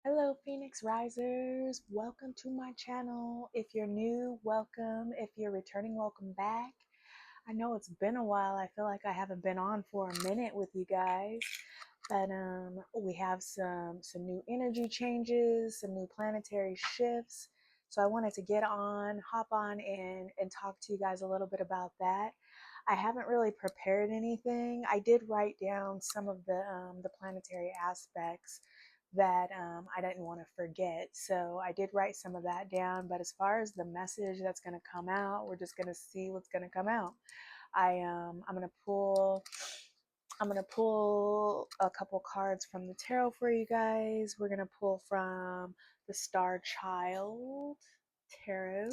Hello, Phoenix Risers. Welcome to my channel. If you're new, welcome. If you're returning, welcome back. I know it's been a while. I feel like I haven't been on for a minute with you guys, but we have some new energy changes, some new planetary shifts. So I wanted to hop on and talk to you guys a little bit about that. I haven't really prepared anything. I did write down some of the planetary aspects that I didn't want to forget. So I did write some of that down. But as far as the message that's going to come out, we're just going to see what's going to come out. I'm going to pull a couple cards from the tarot for you guys. We're going to pull from the Star Child Tarot.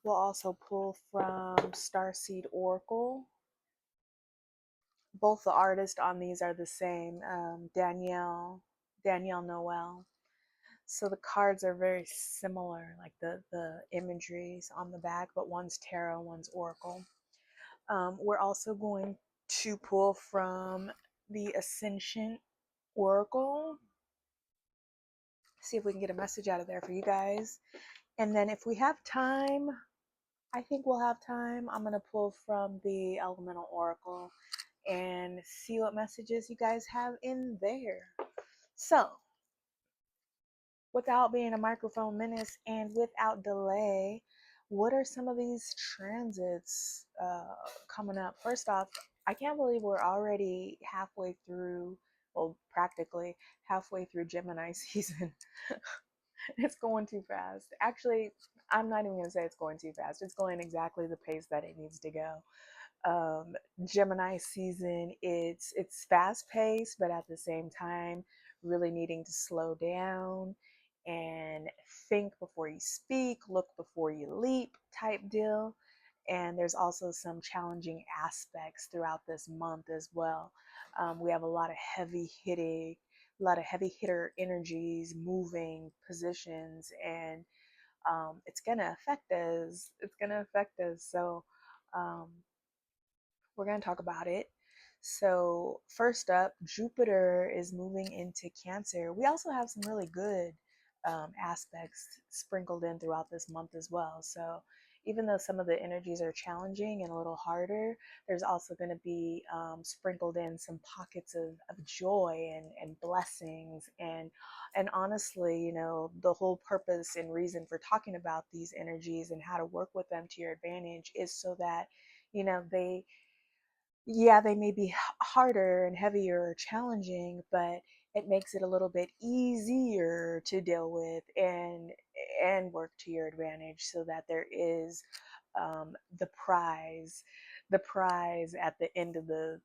We'll also pull from Starseed Oracle. Both the artists on these are the same, Danielle Noel. So the cards are very similar, like the imageries on the back, but one's tarot, one's oracle. We're also going to pull from the Ascension Oracle. See if we can get a message out of there for you guys. And then if we have time, I think we'll have time, I'm going to pull from the Elemental Oracle and see what messages you guys have in there. So, without being a microphone menace and without delay, what are some of these transits coming up? First off, I can't believe we're already halfway through, well, practically halfway through Gemini season. It's going too fast. Actually, I'm not even going to say it's going too fast. It's going exactly the pace that it needs to go. Gemini season, it's fast paced, but at the same time, really needing to slow down and think before you speak, look before you leap type deal. And there's also some challenging aspects throughout this month as well. We have a lot of heavy hitter energies, moving positions, and it's gonna affect us. It's gonna affect us. So um, we're going to talk about it. So, first up, Jupiter is moving into Cancer. We also have some really good aspects sprinkled in throughout this month as well. So, even though some of the energies are challenging and a little harder, there's also going to be sprinkled in some pockets of joy and blessings. And honestly, the whole purpose and reason for talking about these energies and how to work with them to your advantage is so that, they yeah, they may be harder and heavier or challenging, but it makes it a little bit easier to deal with and work to your advantage so that there is the prize at the end of the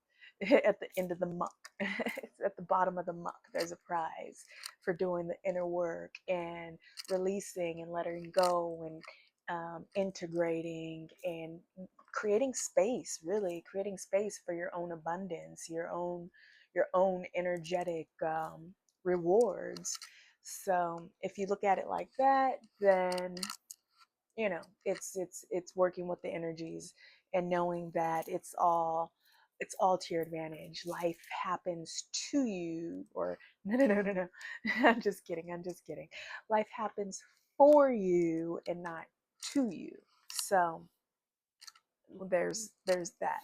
at the end of the muck. It's at the bottom of the muck. There's a prize for doing the inner work and releasing and letting go and integrating and creating space, really creating space for your own abundance, your own energetic rewards. So if you look at it like that, then it's working with the energies and knowing that it's all to your advantage. Life happens to you, or no. I'm just kidding. Life happens for you and not to you. So there's that.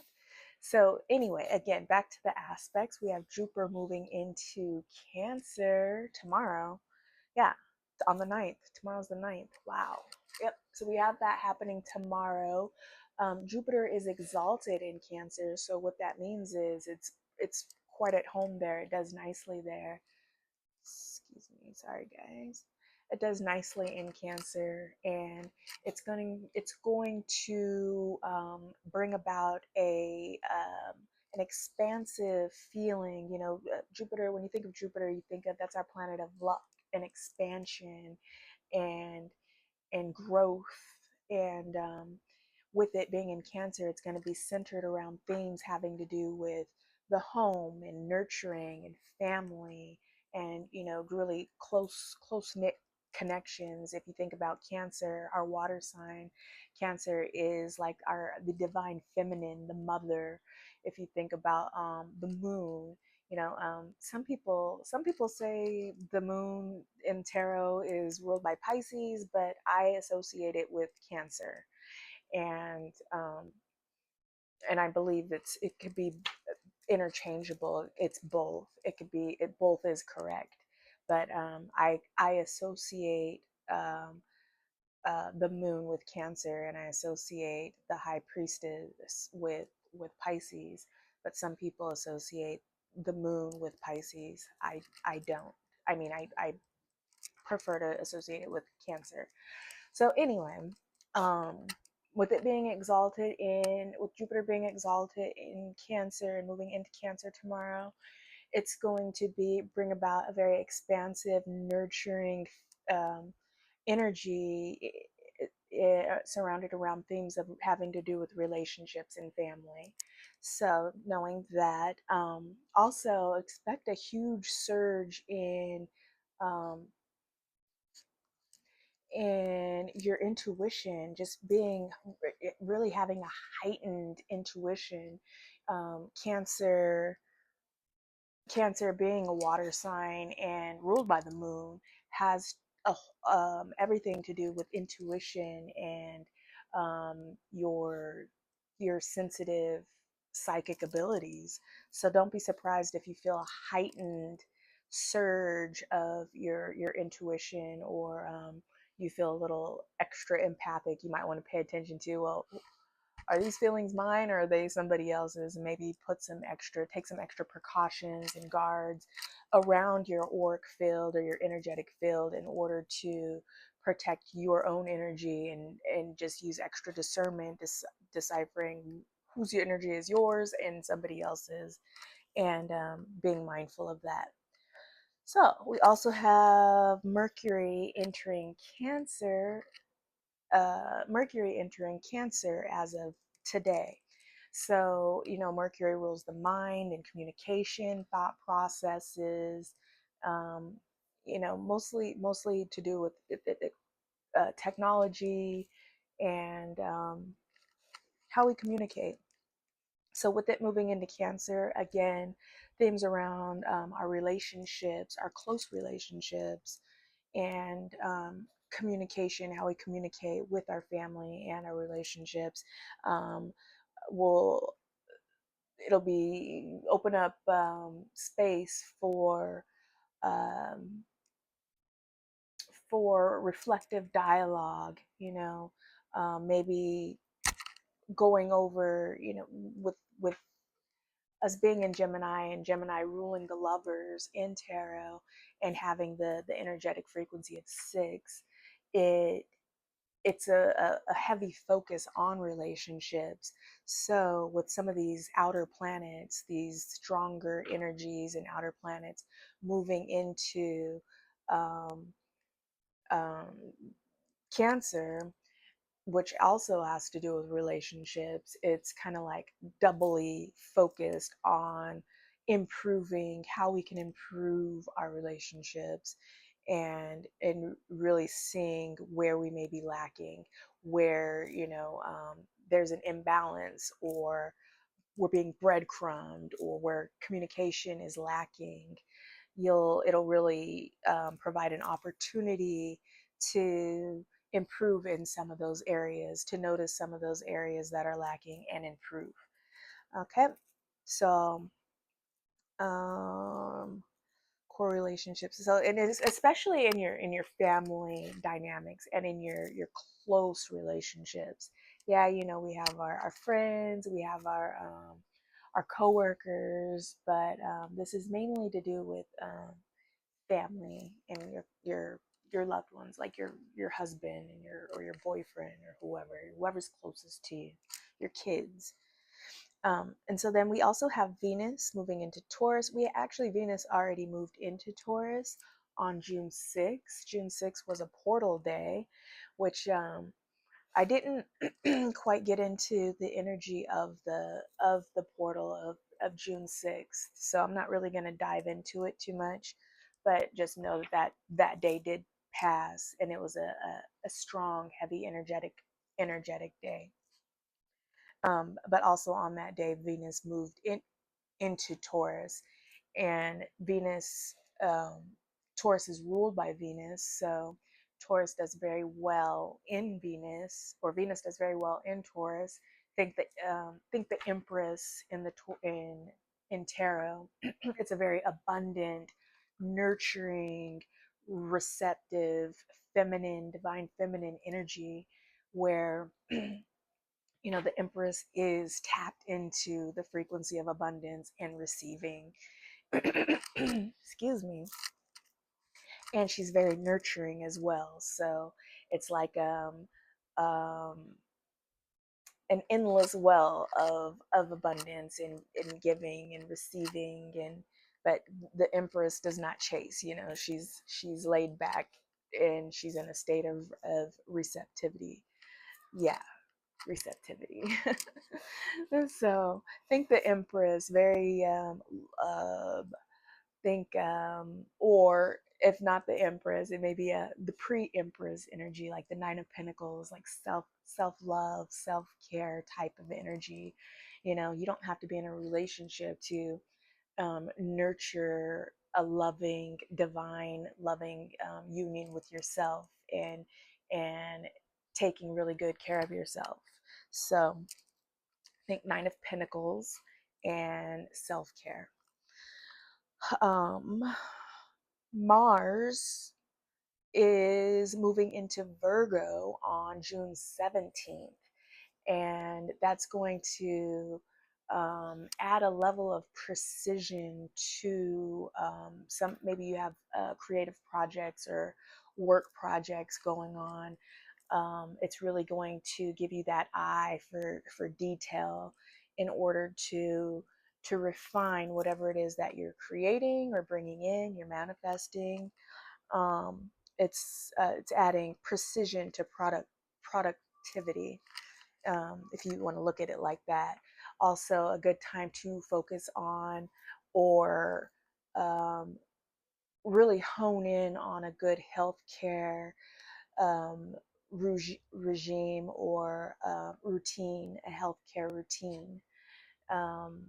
So anyway, again, back to the aspects. We have Jupiter moving into Cancer tomorrow. Yeah, on the 9th. Tomorrow's the 9th. Wow. Yep. So we have that happening tomorrow. Jupiter is exalted in Cancer, so what that means is it's quite at home there. It does nicely there. Excuse me. Sorry, guys. It does nicely in Cancer, and it's going to bring about an expansive feeling. Jupiter. When you think of Jupiter, you think of that's our planet of luck and expansion and growth. And with it being in Cancer, it's going to be centered around themes having to do with the home and nurturing and family and really close knit connections. If you think about Cancer, our water sign, Cancer is like the divine feminine, the mother. If you think about the moon, Some people say the moon in tarot is ruled by Pisces, but I associate it with Cancer, and I believe it could be interchangeable. It's both. It both is correct, but I associate the moon with Cancer, and I associate the High Priestess with Pisces. But some people associate the moon with Pisces. I don't. I mean, I prefer to associate it with Cancer. So anyway, um, with it being exalted with Jupiter being exalted in Cancer and moving into Cancer tomorrow, it's going to bring about a very expansive, nurturing um, energy, surrounded around themes of having to do with relationships and family. So knowing that, also expect a huge surge um, in your intuition, just being really having a heightened intuition. Cancer Cancer, being a water sign and ruled by the moon, has everything to do with intuition and your sensitive psychic abilities. So don't be surprised if you feel a heightened surge of your intuition, or you feel a little extra empathic. You might want to pay attention to, well, are these feelings mine, or are they somebody else's? And maybe take some extra precautions and guards around your auric field or your energetic field in order to protect your own energy, and just use extra discernment, deciphering whose energy is yours and somebody else's, and being mindful of that. So we also have Mercury entering Cancer as of today. So, Mercury rules the mind and communication, thought processes, um, mostly to do with technology and how we communicate. So, with it moving into Cancer, again, themes around our relationships, our close relationships, and communication, how we communicate with our family and our relationships. Um, will It'll be open up space um, for reflective dialogue. Maybe going over, with us being in Gemini, and Gemini ruling the lovers in tarot, and having the energetic frequency of 6, it it's a heavy focus on relationships. So with some of these outer planets, these stronger energies and outer planets moving into um, um, Cancer, which also has to do with relationships, it's kind of like doubly focused on improving how we can improve our relationships, and really seeing where we may be lacking, where there's an imbalance, or we're being breadcrumbed, or where communication is lacking. It'll really provide an opportunity to improve in some of those areas, to notice some of those areas that are lacking and improve. Okay, so um, core relationships. So, and it's especially in your family dynamics and in your close relationships. Yeah, we have our friends, we have our coworkers, but this is mainly to do with family and your loved ones, like your husband and your boyfriend, or whoever's closest to you, your kids. And so then we also have Venus moving into Taurus. Venus already moved into Taurus on June 6th. June 6th was a portal day, which I didn't quite get into the energy of the portal of June 6th. So I'm not really going to dive into it too much, but just know that day did pass, and it was a strong, heavy, energetic day. But also on that day, Venus moved into Taurus, and Venus, Taurus is ruled by Venus, so Taurus does very well in Venus, or Venus does very well in Taurus. Think the Empress in the in tarot. It's a very abundant, nurturing, receptive, feminine, divine feminine energy, where the Empress is tapped into the frequency of abundance and receiving. Excuse me. And she's very nurturing as well. So it's like um, an endless well of abundance and giving and receiving. And but the Empress does not chase. She's laid back and she's in a state of receptivity. Yeah, receptivity. So think the Empress, very uh, think or if not the Empress, it may be the pre-Empress energy, like the Nine of Pentacles, like self-love, self-care type of energy. You don't have to be in a relationship to nurture a loving, divine, loving union with yourself, and taking really good care of yourself. So think Nine of Pentacles and self-care. um Mars is moving into Virgo on June 17th, and that's going to add a level of precision to maybe you have creative projects or work projects going on. It's really going to give you that eye for detail in order to refine whatever it is that you're creating or bringing in, you're manifesting. It's adding precision to productivity, if you want to look at it like that. Also, a good time to focus on or um, really hone in on a good healthcare um, regime or routine, a healthcare routine, um,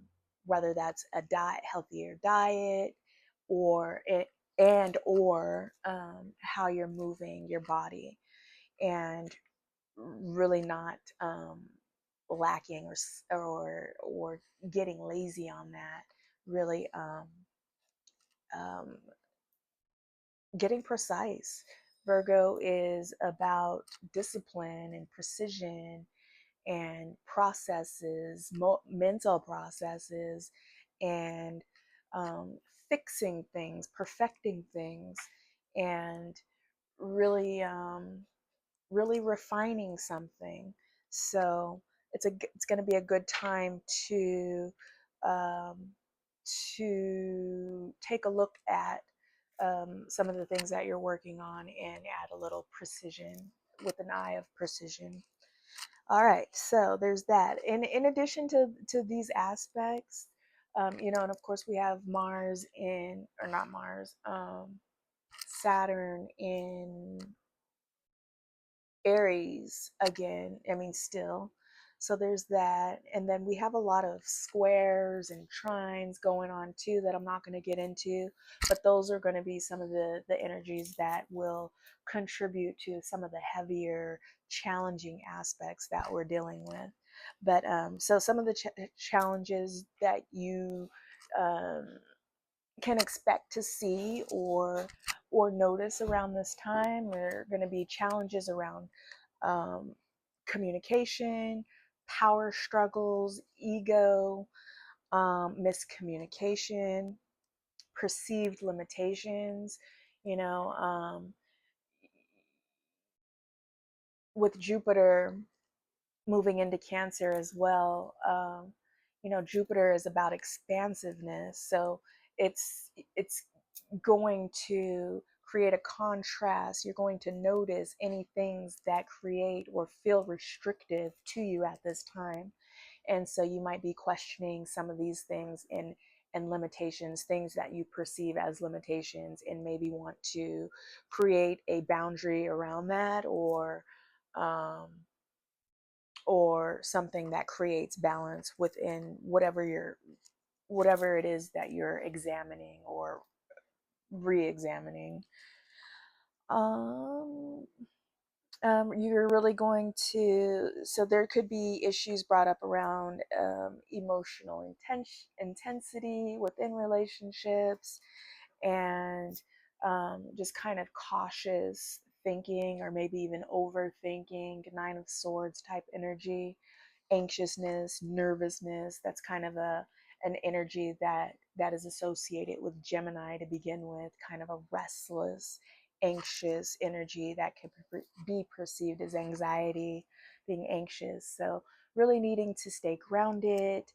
whether that's a healthier diet, or it and or how you're moving your body, and really not lacking or getting lazy on that. Really um, getting precise. Virgo is about discipline and precision and processes, mental processes, and fixing things, perfecting things, and really, really refining something. So it's going to be a good time um, to take a look at some of the things that you're working on and add a little precision, with an eye of precision. All right, so there's that. In addition to these aspects, and of course we have Mars in, or not Mars, Saturn in Aries again. I mean, still. So there's that. And then we have a lot of squares and trines going on too that I'm not going to get into, but those are going to be some of the energies that will contribute to some of the heavier, challenging aspects that we're dealing with. But so some of the challenges that you um, can expect to see or notice around this time are going to be challenges around um, communication, power struggles, ego, miscommunication, perceived limitations. You know, with Jupiter moving into Cancer as well, Jupiter is about expansiveness, so it's going to create a contrast. You're going to notice any things that create or feel restrictive to you at this time. And so you might be questioning some of these things and limitations, things that you perceive as limitations, and maybe want to create a boundary around that, um, or something that creates balance within whatever whatever it is that you're examining or re-examining. Um, you're really going to, so there could be issues brought up around emotional intensity within relationships, and just kind of cautious thinking, or maybe even overthinking, Nine of Swords type energy, anxiousness, nervousness. That's kind of an energy that is associated with Gemini to begin with, kind of a restless, anxious energy that could be perceived as anxiety, being anxious. So really needing to stay grounded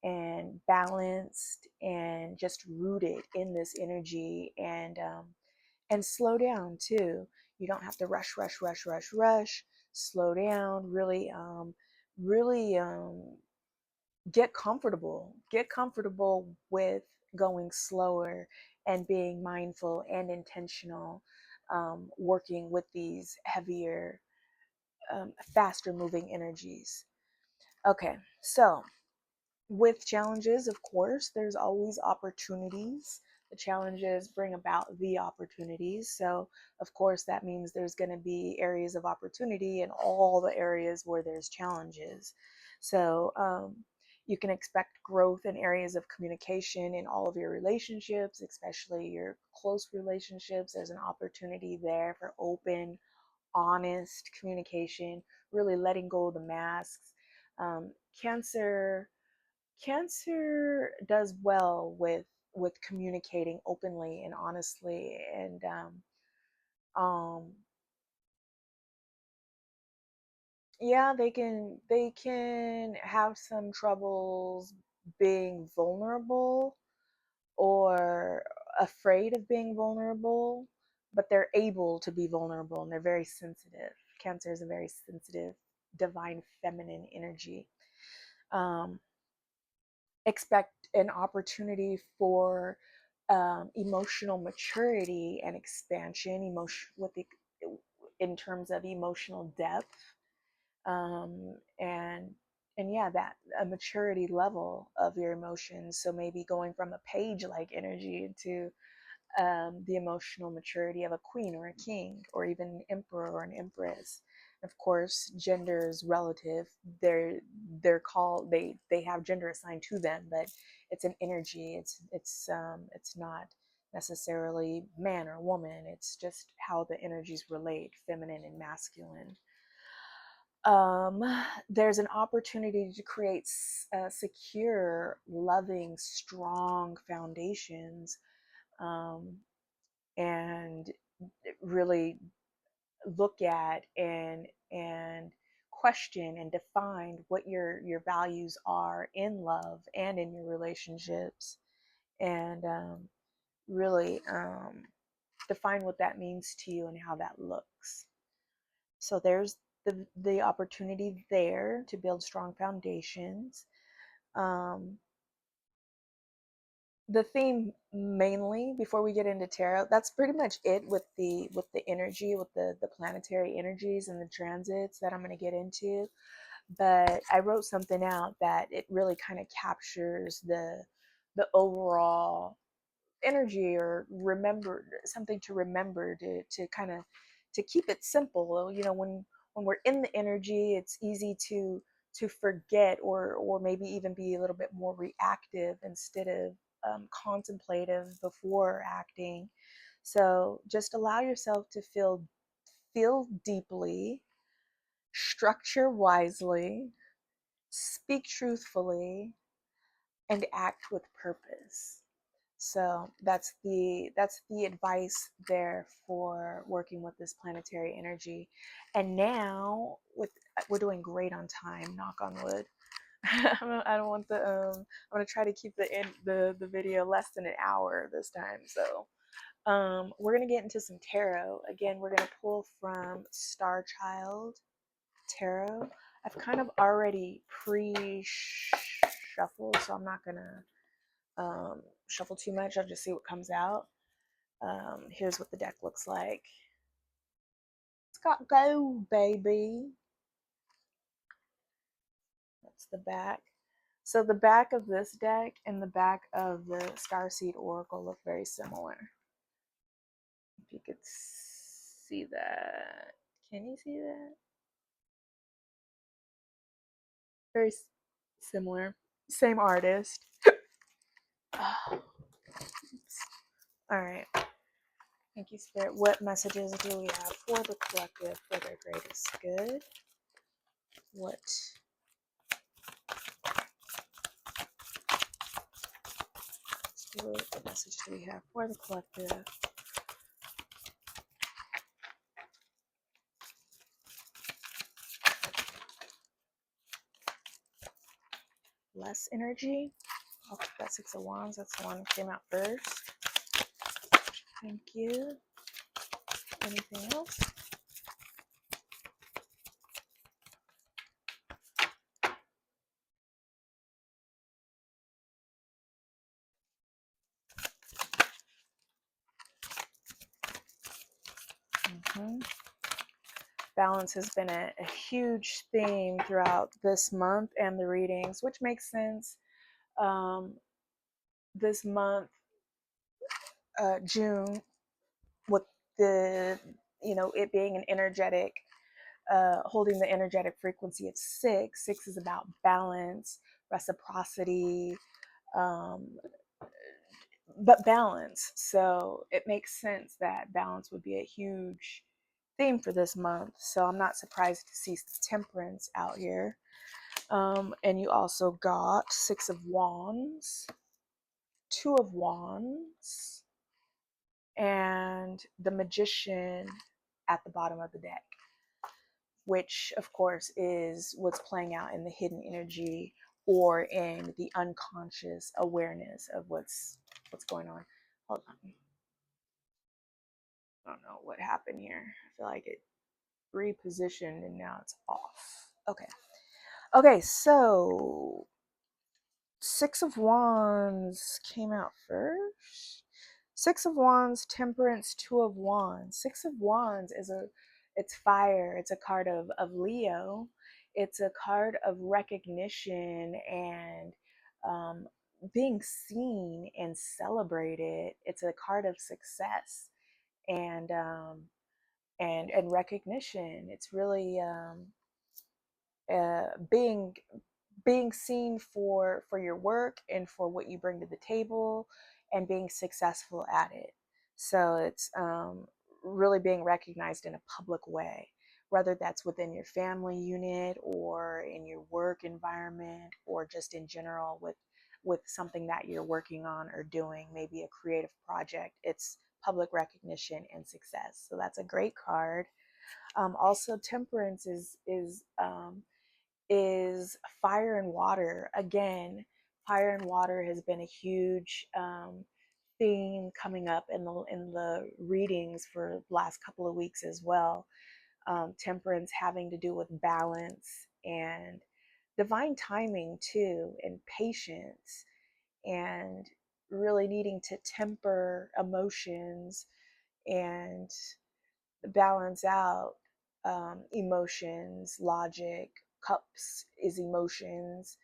and balanced and just rooted in this energy, and slow down too. You don't have to rush. Slow down. Really get comfortable with going slower and being mindful and intentional, working with these heavier, faster moving energies. Okay, so with challenges, of course, there's always opportunities. The challenges bring about the opportunities. So, of course, that means there's going to be areas of opportunity in all the areas where there's challenges. So, you can expect growth in areas of communication in all of your relationships, especially your close relationships. There's an opportunity there for open, honest communication, really letting go of the masks. Um, Cancer Cancer does well with communicating openly and honestly, and um yeah, they can have some troubles being vulnerable, or afraid of being vulnerable, but they're able to be vulnerable, and they're very sensitive. Cancer is a very sensitive, divine feminine energy. um Expect an opportunity for emotional maturity and expansion, emotion with the, in terms of emotional depth, and yeah, that a maturity level of your emotions. So maybe going from a page like energy into the emotional maturity of a queen or a king, or even an emperor or an empress. Of course, gender is relative. They're called, they have gender assigned to them, but it's an energy. It's not necessarily man or woman. It's just how the energies relate, feminine and masculine. um, there's an opportunity to create secure, loving, strong foundations, um, and really look at and question and define what your values are in love and in your relationships, and really define what that means to you and how that looks. So there's the opportunity there to build strong foundations. um, the theme mainly, before we get into tarot, that's pretty much it with the energy, with the planetary energies and the transits that I'm going to get into. But I wrote something out that it really kind of captures the overall energy, or remember, something to remember, to kind of to keep it simple. When we're in the energy, it's easy to forget, or maybe even be a little bit more reactive instead of contemplative before acting. So just allow yourself to feel deeply, structure wisely, speak truthfully, and act with purpose. So that's the advice there for working with this planetary energy. And now, with we're doing great on time, knock on wood. I don't want I'm gonna try to keep the video less than an hour this time. So we're gonna get into some tarot. Again, we're gonna pull from Star Child Tarot. I've kind of already pre-shuffled, so I'm not gonna shuffle too much. I'll just see what comes out. Here's what the deck looks like. It's got go, baby. That's the back. So the back of this deck and the back of the Starseed Oracle look very similar. If you could see that. Can you see that? Very similar. Same artist. All right. Thank you, Spirit. What messages do we have for the collective for their greatest good? What message do we have for the collective? Less energy. Oh, that Six of Wands. That's the one that came out first. Thank you. Anything else? Mm-hmm. Balance has been a huge theme throughout this month and the readings, which makes sense. This month, June, with the, it being an energetic, holding the energetic frequency of six. Six is about balance, reciprocity, um, but balance. So it makes sense that balance would be a huge theme for this month. So I'm not surprised to see temperance out here. And you also got Six of Wands, Two of Wands, and the Magician at the bottom of the deck, which of course is what's playing out in the hidden energy or in the unconscious awareness of what's going on. Hold on. I don't know what happened here. I feel like it repositioned and now it's off. Okay. Okay, so Six of Wands came out first. Six of Wands, Temperance, Two of Wands. Six of Wands it's fire. It's a card of Leo. It's a card of recognition and being seen and celebrated. It's a card of success and and recognition. It's really being seen for your work and for what you bring to the table and being successful at it. So it's really being recognized in a public way, whether that's within your family unit or in your work environment or just in general with something that you're working on or doing, maybe a creative project. It's public recognition and success. So that's a great card. Also, temperance is fire and water. Again, fire and water has been a huge theme coming up in the readings for the last couple of weeks as well. Temperance having to do with balance and divine timing too, and patience, and really needing to temper emotions and balance out emotions, logic. Cups is emotions,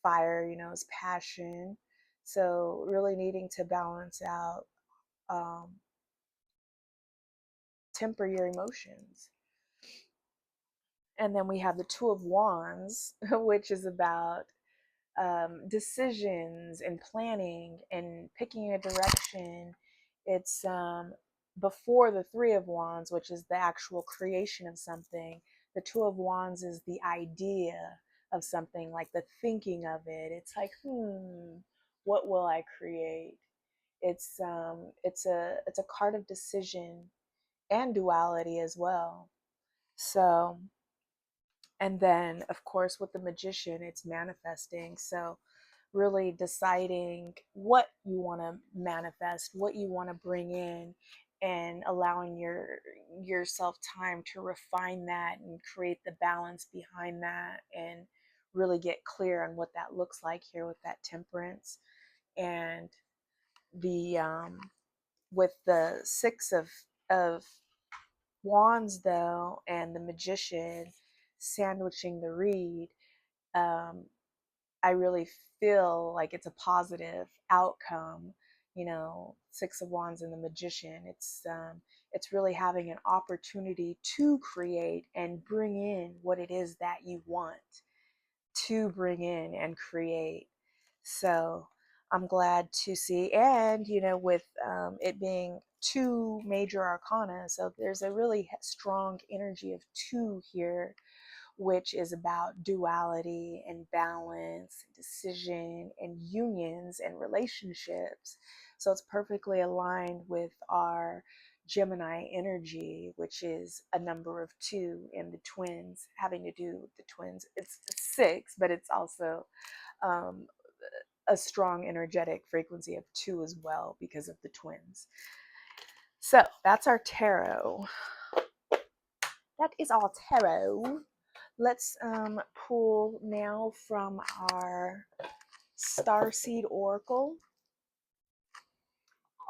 fire, is passion. So really needing to balance out, um, temper your emotions. And then we have the Two of Wands, which is about decisions and planning and picking a direction. It's before the Three of Wands, which is the actual creation of something. The Two of Wands is the idea of something, like the thinking of it. It's like, what will I create? It's a card of decision and duality as well. So, and then of course with the Magician, it's manifesting. So really deciding what you want to manifest, what you want to bring in, and allowing yourself time to refine that and create the balance behind that, and really get clear on what that looks like here with that temperance. And the with the Six of Wands though, and the Magician sandwiching the read, um, I really feel like it's a positive outcome. You know, Six of Wands and the Magician. It's really having an opportunity to create and bring in what it is that you want to bring in and create. So I'm glad to see, and with it being two major arcana, so there's a really strong energy of two here, which is about duality and balance, decision, and unions and relationships. So it's perfectly aligned with our Gemini energy, which is a number of two, and the twins having to do with the twins. It's six, but it's also um, a strong energetic frequency of two as well because of the twins. So that's our tarot. That is our tarot. Let's pull now from our Starseed Oracle.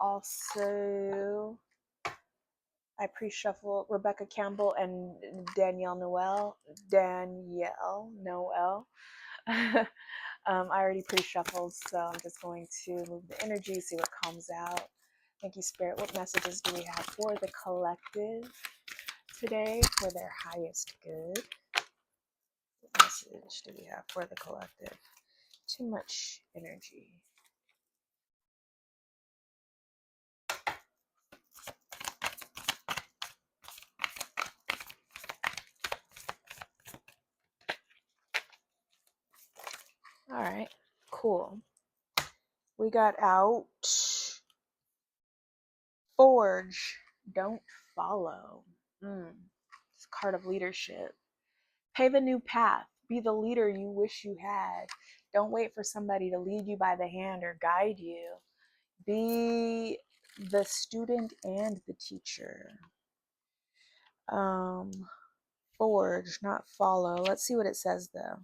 Also, I pre-shuffle Rebecca Campbell and Danielle Noel. I already pre-shuffled, so I'm just going to move the energy, see what comes out. Thank you, Spirit. What messages do we have for the collective today for their highest good? What message do we have for the collective? Too much energy. All right, cool. We got out Forge, don't follow. It's a card of leadership. Pave a new path. Be the leader you wish you had. Don't wait for somebody to lead you by the hand or guide you. Be the student and the teacher. Forge, not follow. Let's see what it says though.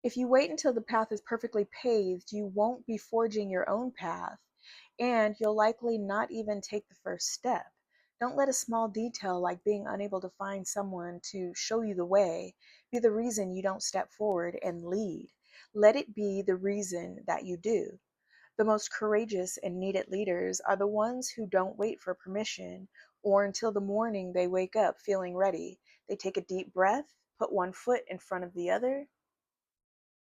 If you wait until the path is perfectly paved, you won't be forging your own path, and you'll likely not even take the first step. Don't let a small detail like being unable to find someone to show you the way be the reason you don't step forward and lead. Let it be the reason that you do. The most courageous and needed leaders are the ones who don't wait for permission or until the morning they wake up feeling ready. They take a deep breath, put one foot in front of the other,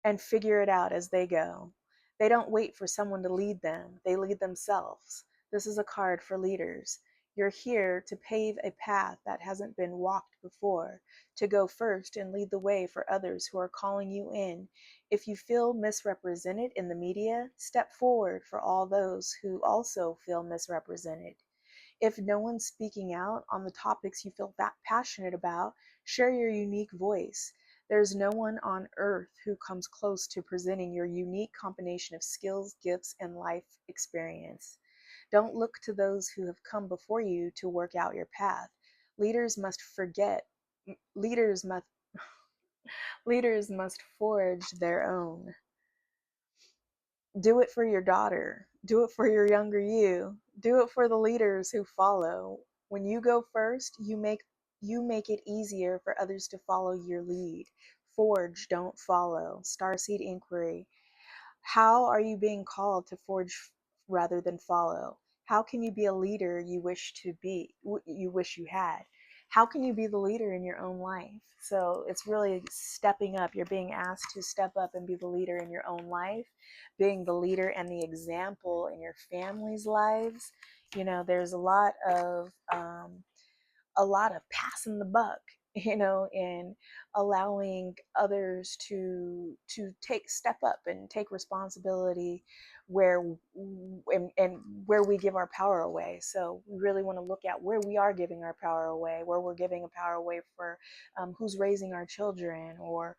and figure it out as they go. They don't wait for someone to lead them, they lead themselves. This is a card for leaders. You're here to pave a path that hasn't been walked before, to go first and lead the way for others who are calling you in. If you feel misrepresented in the media, step forward for all those who also feel misrepresented. If no one's speaking out on the topics you feel that passionate about, share your unique voice. There's no one on earth who comes close to presenting your unique combination of skills, gifts, and life experience. Don't look to those who have come before you to work out your path. Leaders must forget, leaders must, leaders must forge their own. Do it for your daughter. Do it for your younger you. Do it for the leaders who follow. When you go first, you make it easier for others to follow your lead. Forge, don't follow. Starseed Inquiry. How are you being called to forge rather than follow? How can you be a leader you wish to be, you wish you had? How can you be the leader in your own life? So it's really stepping up. You're being asked to step up and be the leader in your own life, being the leader and the example in your family's lives. There's a lot of passing the buck, and allowing others to take step up and take responsibility where and where we give our power away. So we really want to look at where we are giving our power away, where we're giving a power away for who's raising our children, or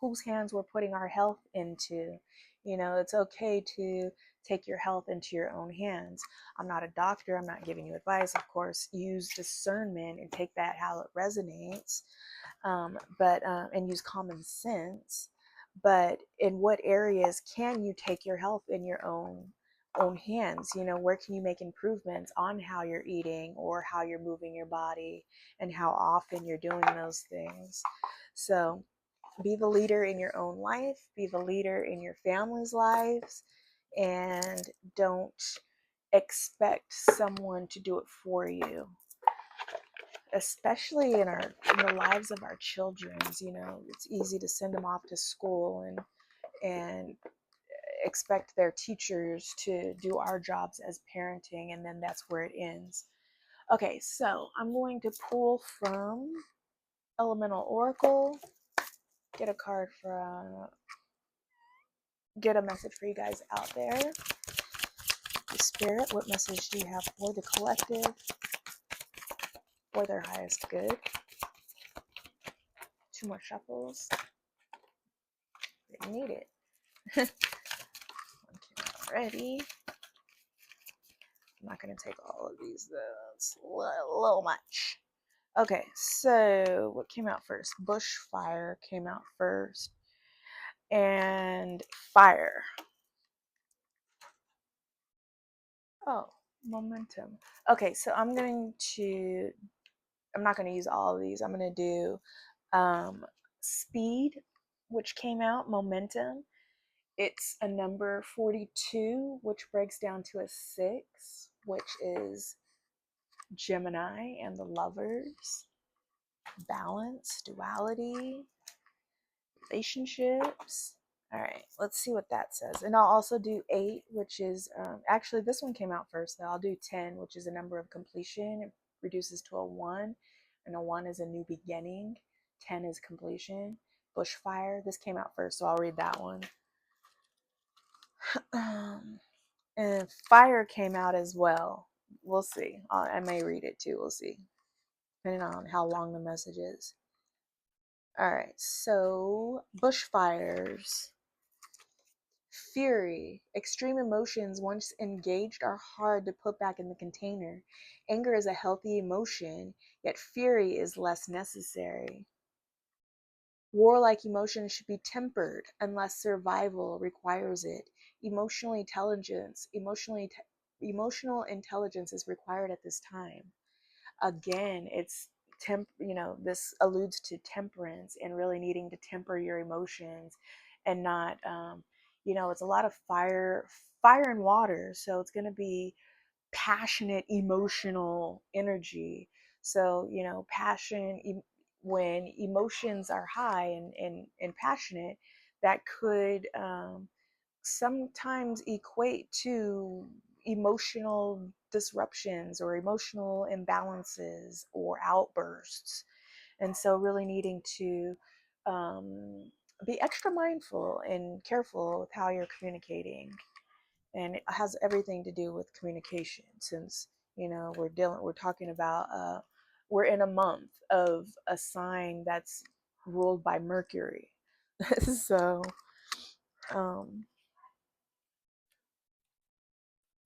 whose hands we're putting our health into. It's okay to take your health into your own hands. I'm not a doctor, I'm not giving you advice. Of course, use discernment and take that how it resonates, but and use common sense. But in what areas can you take your health in your own own hands. Where can you make improvements on how you're eating or how you're moving your body and how often you're doing those things? So be the leader in your own life, be the leader in your family's lives, and don't expect someone to do it for you, especially in the lives of our children. It's easy to send them off to school and expect their teachers to do our jobs as parenting, and then that's where it ends. Okay, so I'm going to pull from Elemental Oracle, get a card from, get a message for you guys out there. Spirit, what message do you have for the collective, for their highest good? 2 more shuffles. They need it. One came out already. I'm not going to take all of these though. It's a little much. Okay, so what came out first? Bushfire came out first. And fire. Oh, momentum. Okay, so I'm not going to use all of these. I'm going to do speed, which came out, momentum. It's a number 42, which breaks down to a 6, which is Gemini and the lovers. Balance, duality, relationships. All right, let's see what that says. And I'll also do 8, which is, actually this one came out first though. I'll do 10, which is a number of completion. It reduces to a 1, and a 1 is a new beginning. 10 is completion. Bushfire, this came out first, so I'll read that one. And fire came out as well. We'll see. I may read it too. We'll see, depending on how long the message is. All right, so bushfires. Fury. Extreme emotions, once engaged, are hard to put back in the container. Anger is a healthy emotion, yet fury is less necessary. Warlike emotions should be tempered unless survival requires it. Emotional intelligence is required at this time. Again, this alludes to temperance and really needing to temper your emotions and not, it's a lot of fire and water, so it's going to be passionate emotional energy. So when emotions are high and passionate, that could sometimes equate to emotional disruptions or emotional imbalances or outbursts. And so really needing to be extra mindful and careful with how you're communicating. And it has everything to do with communication, since we're talking about we're in a month of a sign that's ruled by Mercury. So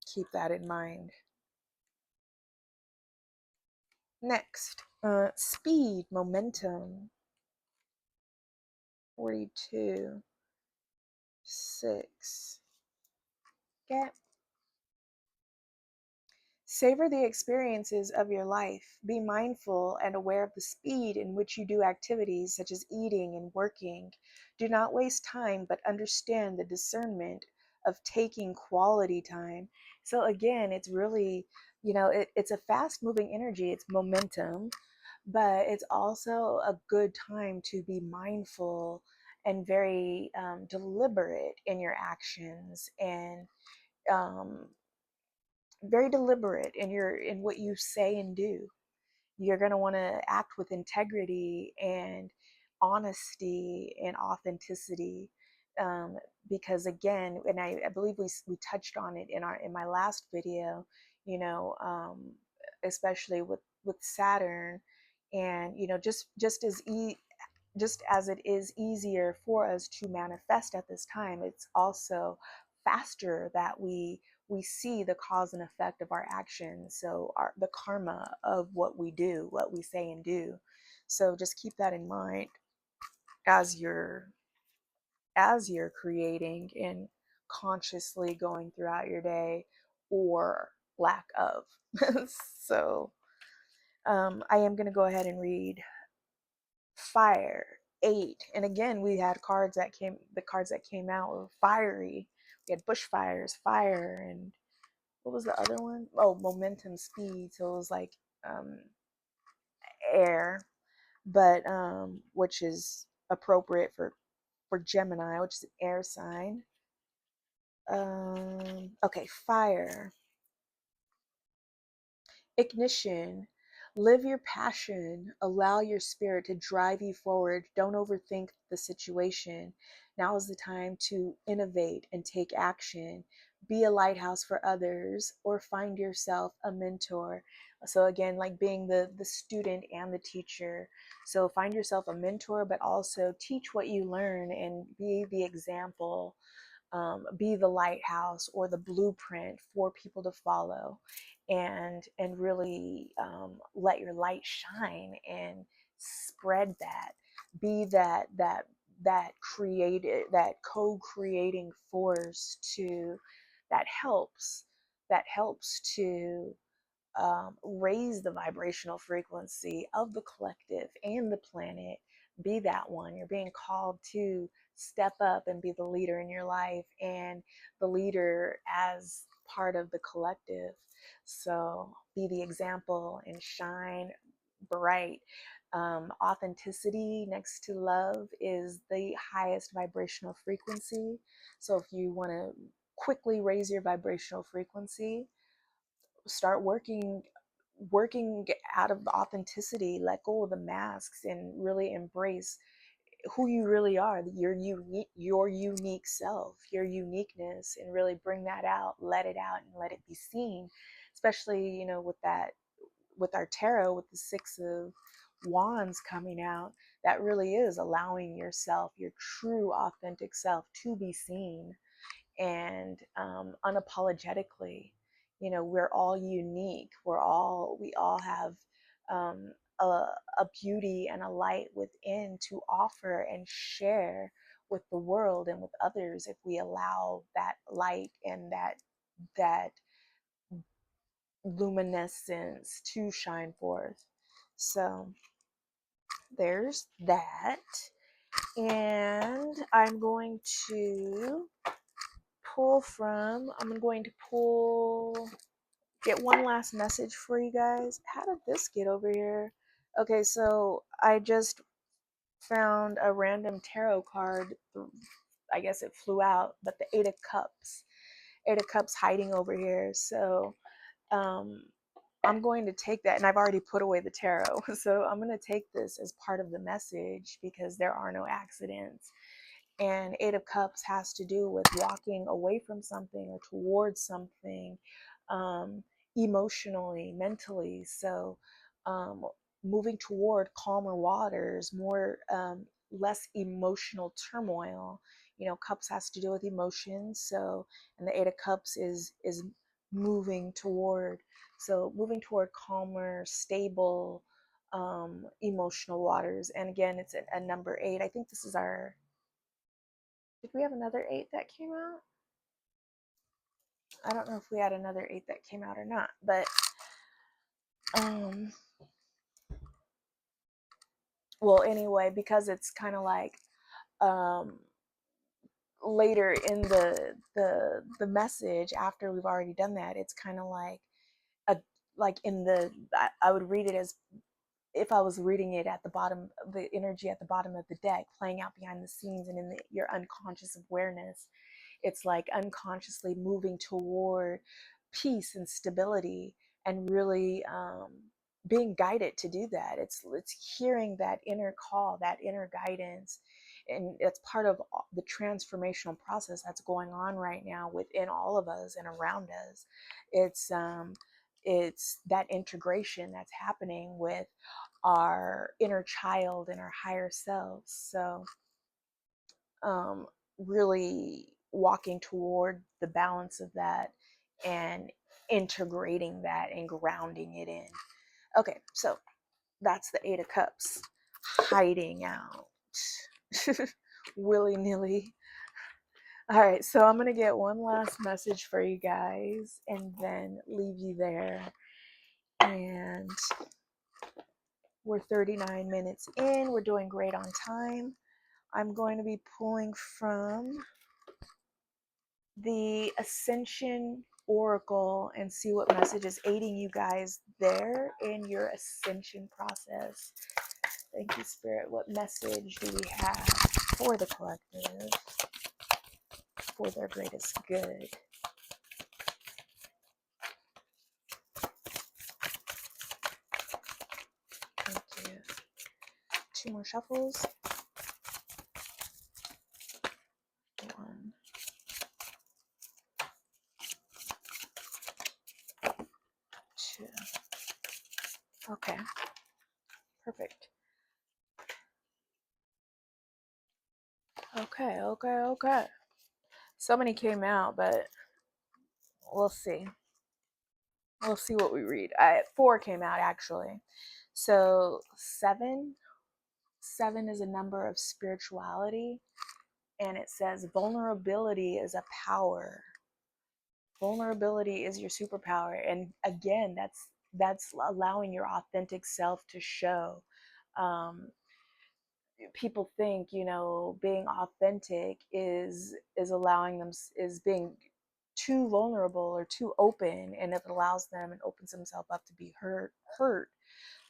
keep that in mind. Next, speed, momentum. 42, 6. Okay. Savor the experiences of your life. Be mindful and aware of the speed in which you do activities such as eating and working. Do not waste time, but understand the discernment of taking quality time. So again, it's really, it's a fast moving energy. It's momentum, but it's also a good time to be mindful and very deliberate in your actions, and um, very deliberate in what you say and do. You're going to want to act with integrity and honesty and authenticity, because again, and I believe we touched on it in my last video, especially with Saturn, and just as it is easier for us to manifest at this time, it's also faster that we see the cause and effect of our actions. So the karma of what we do, what we say and do. So just keep that in mind as you're creating and consciously going throughout your day or lack of. So I am going to go ahead and read fire 8. And again, we had the cards that came out were fiery. We had bushfires, fire, and what was the other one? Oh, momentum, speed. So it was like um, air, but which is appropriate for Gemini, which is an air sign. Okay, fire. Ignition. Live your passion. Allow your spirit to drive you forward. Don't overthink the situation. Now is the time to innovate and take action. Be a lighthouse for others or find yourself a mentor. So again, like being the student and the teacher. So find yourself a mentor, but also teach what you learn and be the example, be the lighthouse or the blueprint for people to follow, and really let your light shine and spread that. Be that co-creating force to that helps to raise the vibrational frequency of the collective and the planet. Be that one. You're being called to step up and be the leader in your life and the leader as part of the collective. So be the example and shine bright. Authenticity next to love is the highest vibrational frequency. So if you want to quickly raise your vibrational frequency, start working out of the authenticity, let go of the masks, and really embrace who you really are, your unique self, your uniqueness, and really bring that out, let it out, and let it be seen. Especially, with our tarot, with the 6 of Wands coming out, that really is allowing yourself, your true authentic self, to be seen and unapologetically. We're all unique. We all have um, a, a beauty and a light within to offer and share with the world and with others if we allow that light and that luminescence to shine forth. So there's that. And I'm going to get one last message for you guys. How did this get over here? Okay, so I just found a random tarot card. I guess it flew out, but the 8 of Cups. 8 of Cups hiding over here. So um, I'm going to take that, and I've already put away the tarot. So I'm going to take this as part of the message because there are no accidents. And 8 of Cups has to do with walking away from something or towards something, um, emotionally, mentally. So um, moving toward calmer waters, more less emotional turmoil. Cups has to do with emotions. So, and the 8 of Cups is moving toward. So moving toward calmer, stable, emotional waters. And again, it's a number 8. I think this is our. Did we have another 8 that came out? I don't know if we had another 8 that came out or not, but um well, anyway, because it's kind of like um later in the message after we've already done that, it's kind of like a like in the I would read it as if I was reading it at the bottom, the energy at the bottom of the deck playing out behind the scenes and in your unconscious awareness. It's like unconsciously moving toward peace and stability, and really being guided to do that. It's hearing that inner call, that inner guidance, and it's part of the transformational process that's going on right now within all of us and around us. It's that integration that's happening with our inner child and our higher selves. So um, really walking toward the balance of that and integrating that and grounding it in. Okay, so that's the 8 of Cups hiding out willy nilly. All right, so I'm going to get one last message for you guys and then leave you there. And we're 39 minutes in. We're doing great on time. I'm going to be pulling from the Ascension Oracle and see what message is aiding you guys there in your ascension process. Thank you, Spirit. What message do we have for the collective for their greatest good? Thank you. 2 more shuffles. 1, 2. Okay, perfect. Okay. So many came out, but we'll see. We'll see what we read. 4 came out actually. So 7 is a number of spirituality, and it says vulnerability is a power. Vulnerability is your superpower, and again, that's allowing your authentic self to show. People think, being authentic is allowing them, is being too vulnerable or too open, and it allows them and opens themselves up to be hurt.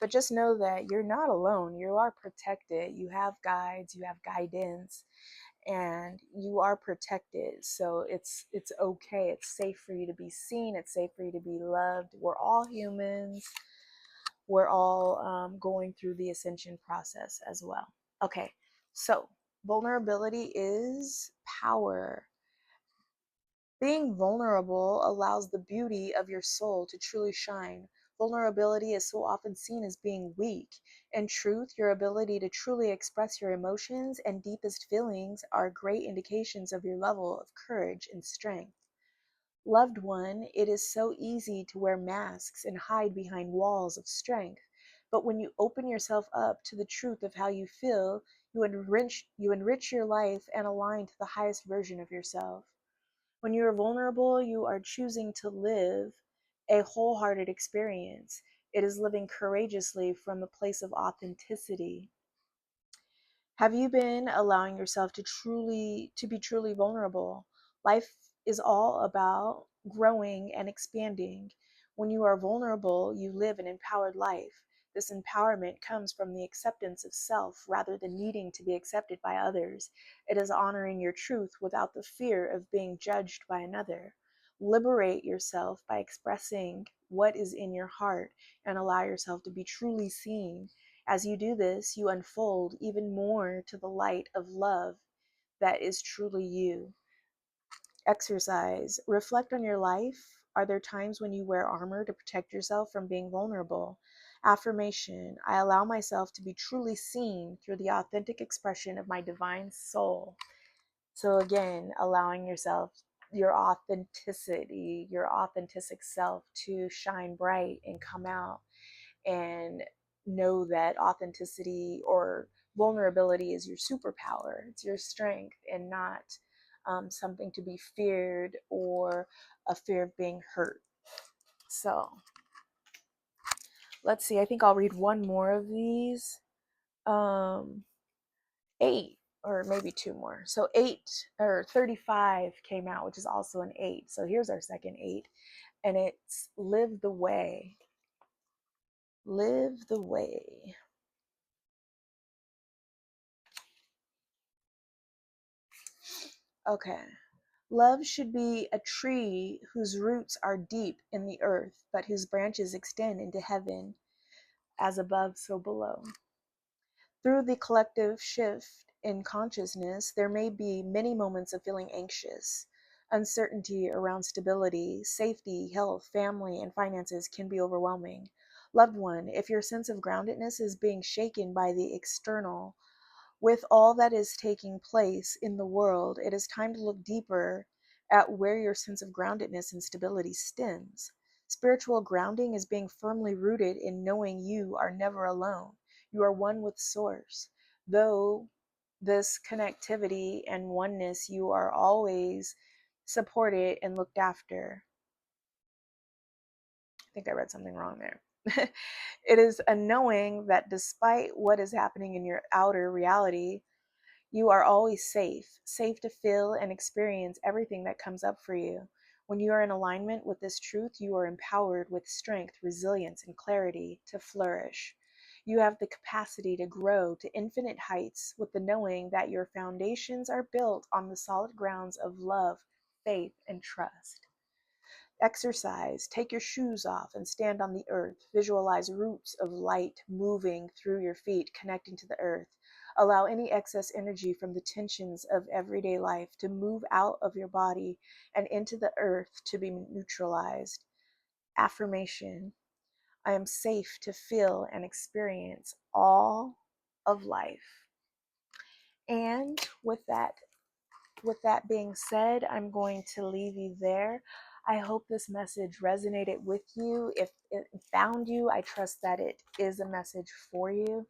But just know that you're not alone. You are protected. You have guides, you have guidance, and you are protected. So it's okay. It's safe for you to be seen. It's safe for you to be loved. We're all humans. We're all going through the ascension process as well. Okay, so vulnerability is power. Being vulnerable allows the beauty of your soul to truly shine. Vulnerability is so often seen as being weak. In truth, your ability to truly express your emotions and deepest feelings are great indications of your level of courage and strength. Loved one, it is so easy to wear masks and hide behind walls of strength. But when you open yourself up to the truth of how you feel, you enrich your life and align to the highest version of yourself. When you are vulnerable, you are choosing to live a wholehearted experience. It is living courageously from a place of authenticity. Have you been allowing yourself to be truly vulnerable? Life is all about growing and expanding. When you are vulnerable, you live an empowered life. This empowerment comes from the acceptance of self rather than needing to be accepted by others. It is honoring your truth without the fear of being judged by another. Liberate yourself by expressing what is in your heart and allow yourself to be truly seen. As you do this, you unfold even more to the light of love that is truly you. Exercise. Reflect on your life. Are there times when you wear armor to protect yourself from being vulnerable? Affirmation. I allow myself to be truly seen through the authentic expression of my divine soul. So again, allowing yourself, your authenticity, your authentic self to shine bright and come out, and know that authenticity or vulnerability is your superpower. It's your strength and not something to be feared or a fear of being hurt. So let's see. I think I'll read one more of these. 8 or maybe 2 more. So 8 or 35 came out, which is also an 8. So here's our second 8, and it's live the way. Live the way. Okay. Love should be a tree whose roots are deep in the earth, but whose branches extend into heaven, as above, so below. Through the collective shift in consciousness, there may be many moments of feeling anxious. Uncertainty around stability, safety, health, family, and finances can be overwhelming. Loved one, if your sense of groundedness is being shaken by the external, with all that is taking place in the world, it is time to look deeper at where your sense of groundedness and stability stems. Spiritual grounding is being firmly rooted in knowing you are never alone. You are one with Source. Though this connectivity and oneness, you are always supported and looked after. I think I read something wrong there. It is a knowing that despite what is happening in your outer reality, you are always safe, safe to feel and experience everything that comes up for you. When you are in alignment with this truth, you are empowered with strength, resilience, and clarity to flourish. You have the capacity to grow to infinite heights with the knowing that your foundations are built on the solid grounds of love, faith, and trust. Exercise, take your shoes off and stand on the earth. Visualize roots of light moving through your feet, connecting to the earth. Allow any excess energy from the tensions of everyday life to move out of your body and into the earth to be neutralized. Affirmation: I am safe to feel and experience all of life. And with that being said, I'm going to leave you there. I hope this message resonated with you. If it found you, I trust that it is a message for you.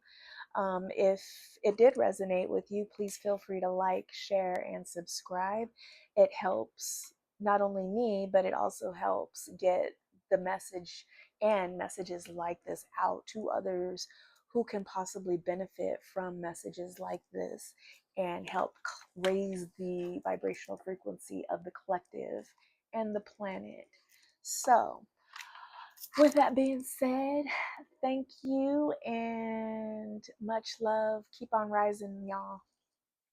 If it did resonate with you, please feel free to like, share, and subscribe. It helps not only me, but it also helps get the message and messages like this out to others who can possibly benefit from messages like this and help raise the vibrational frequency of the collective and the planet. So, with that being said, thank you and much love. Keep on rising, y'all.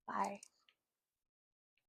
Bye.